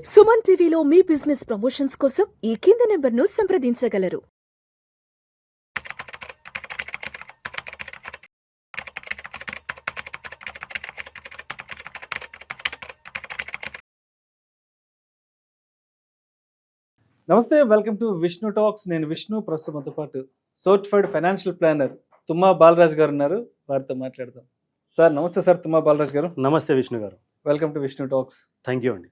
సుమన్ టీవీలో మీ business promotions కోసం ఈ కింది నెంబర్ను సంప్రదించగలరు. నమస్తే, వెల్కమ్ టు విష్ణు టాక్స్. నేను విష్ణు. ప్రస్తుతంతో పాటు సర్టిఫైడ్ ఫైనాన్షియల్ ప్లానర్ తుమ్మా బాలరాజ్ గారు ఉన్నారు. వారితో మాట్లాడదాం. సార్ నమస్తే. సార్ తుమ్మా బాలరాజ్ గారు, నమస్తే విష్ణు గారు. Welcome to Vishnu talks. Thank you అండి.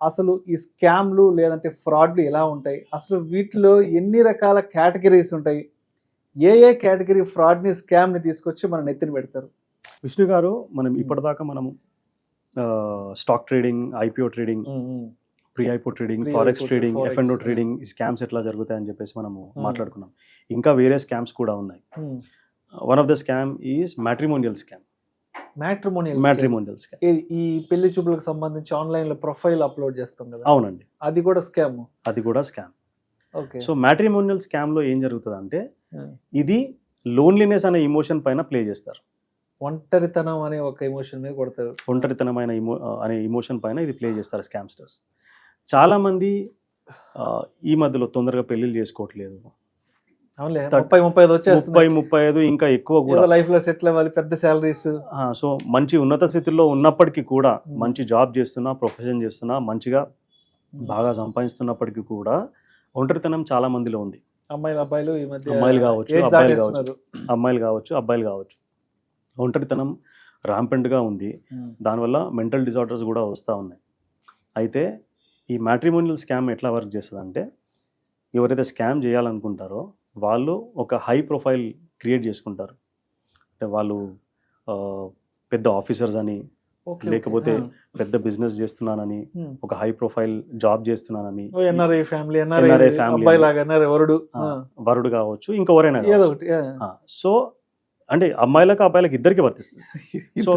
అసలు ఈ స్కామ్లు లేదంటే ఫ్రాడ్లు ఎలా ఉంటాయి, అసలు వీటిలో ఎన్ని రకాల కేటగిరీస్ ఉంటాయి, ఏ కేటగిరీ ఫ్రాడ్ని స్కామ్ని తీసుకొచ్చి మన నెత్తిన పెడతారు? విష్ణు గారు, మనం ఇప్పటిదాకా మనము stock trading, IPO trading, pre IPO trading, forex trading, F and O trading, ఈ స్కామ్స్ ఎట్లా జరుగుతాయని చెప్పేసి మనము మాట్లాడుకున్నాం. ఇంకా వేరే స్కామ్స్ కూడా ఉన్నాయి. One of the scam is matrimonial scam. Matrimonial scam ఈ పెళ్లి చూపులకు సంబంధించి ఆన్లైన్ లో ప్రొఫైల్ అప్లోడ్ చేస్తాం కదా. అవునండి, అది కూడా scam. Okay. So matrimonial scam లో ఏం జరుగుతుంది అంటే, ఇది లోన్లీనెస్ అనే ఇమోషన్ పైన ప్లే చేస్తారు. ఒంటరితనం అనే ఒక ఎమోషన్ మీద కొడతారు. ఒంటరితనమైన అనే ఇమోషన్ పైన ఇది ప్లే చేస్తారు స్కామ్స్టర్స్. చాలా మంది ఈ మధ్యలో తొందరగా పెళ్లిళ్ళు చేసుకోవట్లేదు. 30-35 ఇంకా ఎక్కువ కూడా లైఫ్ లో సెటిల్ అవ్వాలి, పెద్ద సాలరీస్. సో మంచి ఉన్నత స్థితిలో ఉన్నప్పటికీ కూడా, మంచి జాబ్ చేస్తున్నా, ప్రొఫెషన్ చేస్తున్నా, మంచిగా బాగా సంపాదిస్తున్నప్పటికీ కూడా ఒంటరితనం చాలా మందిలో ఉంది. అమ్మాయిలు కావచ్చు, అబ్బాయిలు కావచ్చు. ఒంటరితనం ర్యాంపెంట్గా ఉంది. దానివల్ల మెంటల్ డిజార్డర్స్ కూడా వస్తూ ఉన్నాయి. అయితే ఈ మ్యాట్రిమోనియల్ స్కామ్ ఎట్లా వర్క్ చేస్తుంది అంటే, ఎవరైతే స్కామ్ చేయాలనుకుంటారో వాళ్ళు ఒక హై ప్రొఫైల్ క్రియేట్ చేసుకుంటారు. అంటే వాళ్ళు పెద్ద ఆఫీసర్స్ అని, లేకపోతే పెద్ద బిజినెస్ చేస్తున్నానని, ఒక హై ప్రొఫైల్ జాబ్ చేస్తున్నానని, వరుడు కావచ్చు, ఇంకెవరైనా. సో అంటే అమ్మాయిలకు అబ్బాయిలకు ఇద్దరికి వర్తిస్తుంది. సో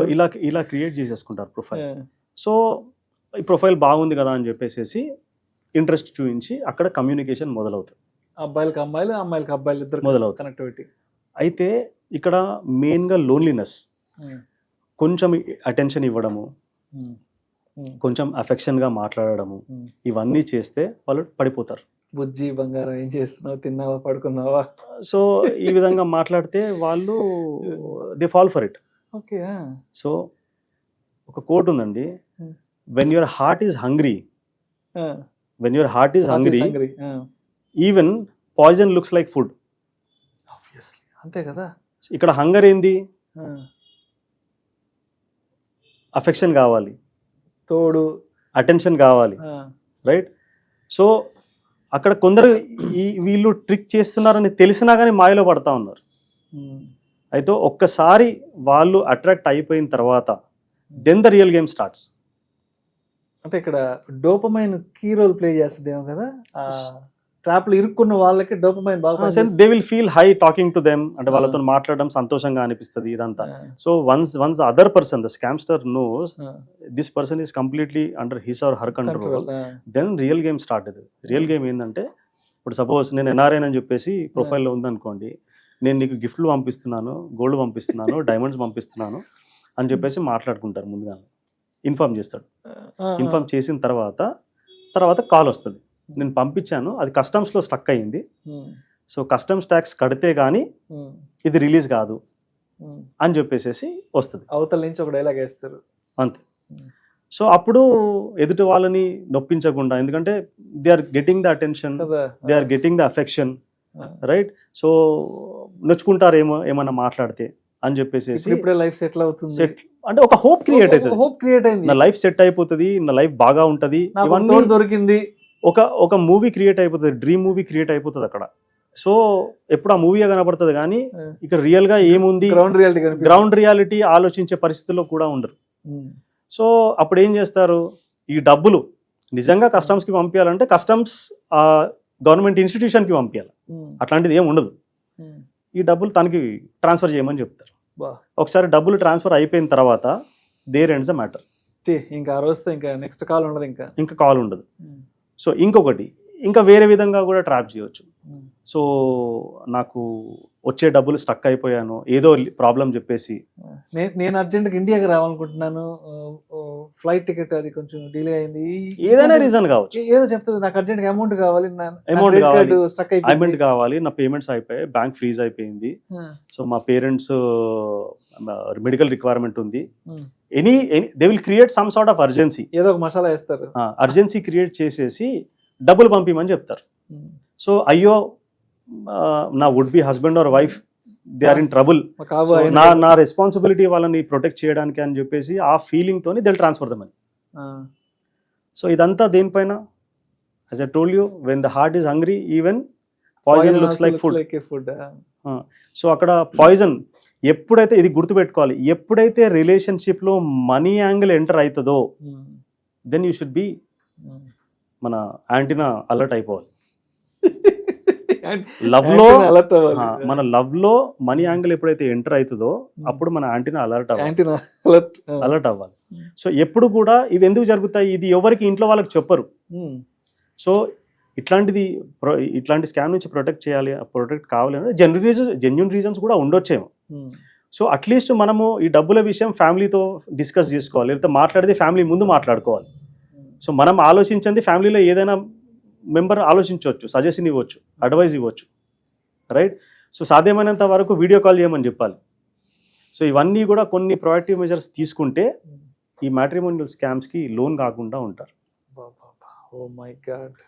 ఇలా క్రియేట్ చేసేసుకుంటారు ప్రొఫైల్. సో ఈ ప్రొఫైల్ బాగుంది కదా అని చెప్పేసి ఇంట్రెస్ట్ చూపించి అక్కడ కమ్యూనికేషన్ మొదలవుతుంది. అబ్బాయిలకు అమ్మాయిలు, అమ్మాయిలకు అబ్బాయిలు ఇద్దరు మొదలవుతుంది కనెక్టివిటీ. అయితే ఇక్కడ మెయిన్గా లోన్లీనెస్, కొంచెం అటెన్షన్ ఇవ్వడము, కొంచెం అఫెక్షన్గా మాట్లాడడము, ఇవన్నీ చేస్తే వాళ్ళు పడిపోతారు. బుజ్జి బంగారం ఏం చేస్తున్నావు, తిన్నావా, పడుకున్నావా. సో ఈ విధంగా మాట్లాడితే వాళ్ళు they fall for it. Okay. So ఒక కోట్ ఉందండి, when your heart is hungry, even poison looks like food. అంతే కదా. ఇక్కడ హంగర్ ఏంది? అఫెక్షన్ కావాలి, తోడు అటెన్షన్ కావాలి, రైట్? సో అక్కడ కొందరు వీళ్ళు ట్రిక్ చేస్తున్నారని తెలిసినా కానీ మాయలో పడతా ఉన్నారు. అయితే ఒక్కసారి వాళ్ళు అట్రాక్ట్ అయిపోయిన తర్వాత then the real game starts. అంటే ఇక్కడ డోపమైన్ కీ రోల్ ప్లే చేస్తుందేమో కదా. ట్రాప్ లో ఇరుక్కున్న వాళ్ళకి డోపమైన్ బాగా, they will feel high talking to them. అంటే వాళ్ళతో మాట్లాడడం సంతోషంగా అనిపిస్తుంది ఇదంతా. So once the other person, the scamster knows this person is completely under his or her control, then real game start అవుతుంది. రియల్ గేమ్ ఏంటంటే, ఇప్పుడు సపోజ్ నేను ఎన్ఆర్ఐ అని చెప్పేసి ప్రొఫైల్లో ఉందనుకోండి, నేను నీకు గిఫ్ట్లు పంపిస్తున్నాను, గోల్డ్ పంపిస్తున్నాను, డైమండ్స్ పంపిస్తున్నాను అని చెప్పేసి మాట్లాడుకుంటారు. ముందుగా ఇన్ఫార్మ్ చేస్తాడు. ఇన్ఫార్మ్ చేసిన తర్వాత కాల్ వస్తుంది, నేను పంపించాను, అది కస్టమ్స్లో స్టక్ అయ్యింది, సో కస్టమ్స్ ట్యాక్స్ కడితే కానీ ఇది రిలీజ్ కాదు అని చెప్పేసి వస్తుంది. అవతల నుంచి ఒక డైలాగ్ వేస్తారు అంతే. సో అప్పుడు ఎదుటి వాళ్ళని నొప్పించకుండా, ఎందుకంటే they are getting the attention, they are getting the affection, right? So నొచ్చుకుంటారు ఏమన్నా మాట్లాడితే అని చెప్పేసి లైఫ్ సెటిల్ అవుతుంది. అంటే ఒక హోప్ క్రియేట్ అవుతుంది, నా లైఫ్ సెట్ అయిపోతుంది, నా లైఫ్ బాగా ఉంటది, ఇవన్నీ దొరికింది, ఒక మూవీ క్రియేట్ అయిపోతుంది, డ్రీమ్ మూవీ క్రియేట్ అయిపోతుంది అక్కడ. సో ఎప్పుడు ఆ మూవీగా కనపడుతుంది కానీ ఇక రియల్ గా ఏముంది, గ్రౌండ్ రియాలిటీ ఆలోచించే పరిస్థితుల్లో కూడా ఉండరు. సో అప్పుడు ఏం చేస్తారు, ఈ డబ్బులు నిజంగా కస్టమ్స్ కి పంపించాలంటే కస్టమ్స్ గవర్నమెంట్ ఇన్స్టిట్యూషన్ కి పంపించాలి, అట్లాంటిది ఏమి ఉండదు. ఈ డబ్బులు తనకి ట్రాన్స్ఫర్ చేయమని చెప్తారు. ఒకసారి డబ్బులు ట్రాన్స్ఫర్ అయిపోయిన తర్వాత దేర్ ఎండ్స్ ద మ్యాటర్. ఇంకా ఆ రోజుతో ఇంకా నెక్స్ట్ కాల్ ఉండదు, ఇంకా కాల్ ఉండదు. సో ఇంకొకటి, ఇంకా వేరే విధంగా కూడా ట్రాప్ చేయవచ్చు. సో నాకు వచ్చే డబ్బులు స్టక్ అయిపోయాను, ఏదో ప్రాబ్లం చెప్పేసి నేను అర్జెంట్గా ఇండియాకి రావాలనుకుంటున్నాను, ఫ్లైట్ టికెట్ అది కొంచెం డిలే అయింది, ఏదైనా రీజన్ కావచ్చు, ఏదో చెప్తుంది నాకు అర్జెంట్ అమౌంట్ కావాలి, అమౌంట్ కావాలి, స్టక్ పేమెంట్ అయిపోయింది. కావాలి, నా పేమెంట్స్ అయిపోయాయి, బ్యాంక్ ఫ్రీజ్ అయిపోయింది, సో మా పేరెంట్స్ మెడికల్ రిక్వైర్మెంట్ ఉంది, any they will create some sort of urgency, ఏదో ఒక మసాలా వేస్తారు. అర్జెన్సీ క్రియేట్ చేసేసి డబ్బులు పంపిమని చెప్తారు. సో అయ్యో నా would be husband or wife they are in trouble, నా రెస్పాన్సిబిలిటీ వాళ్ళని ప్రొటెక్ట్ చేయడానికి అని చెప్పేసి ఆ ఫీలింగ్ తోని they transfer the money. So ఇదంతా దేనిపైన, as I told you, when the heart is hungry even poison looks like food. So అక్కడ పాయిజన్ ఎప్పుడైతే, ఇది గుర్తుపెట్టుకోవాలి, ఎప్పుడైతే రిలేషన్షిప్ లో మనీ యాంగిల్ ఎంటర్ అవుతుందో దెన్ యూ షుడ్ బి, మన యాంటీనా అలర్ట్ అయిపోవాలి. లవ్ లో, మన లవ్ లో మనీ యాంగిల్ ఎప్పుడైతే ఎంటర్ అవుతుందో అప్పుడు మన యాంటీనా అలర్ట్ అవ్వాలి. సో ఎప్పుడు కూడా ఇవి ఎందుకు జరుగుతాయి, ఇది ఎవరికి ఇంట్లో వాళ్ళకి చెప్పరు. సో ఇట్లాంటి స్కామ్ నుంచి ప్రొటెక్ట్ కావాలి అంటే జెన్యున్ రీజన్స్ కూడా ఉండొచ్చేమో. సో అట్లీస్ట్ మనము ఈ డబ్బుల విషయం ఫ్యామిలీతో డిస్కస్ చేసుకోవాలి, లేకపోతే మాట్లాడితే ఫ్యామిలీ ముందు మాట్లాడుకోవాలి. సో మనం ఆలోచించింది ఫ్యామిలీలో ఏదైనా మెంబర్ ఆలోచించవచ్చు, సజెషన్ ఇవ్వచ్చు, అడ్వైజ్ ఇవ్వచ్చు, రైట్. సో సాధ్యమైనంత వరకు వీడియో కాల్ చేయమని చెప్పాలి. సో ఇవన్నీ కూడా కొన్ని ప్రొయాక్టివ్ మెజర్స్ తీసుకుంటే ఈ మ్యాట్రిమోనియల్ స్కామ్స్కి లోన్ కాకుండా ఉంటారు. Oh my God.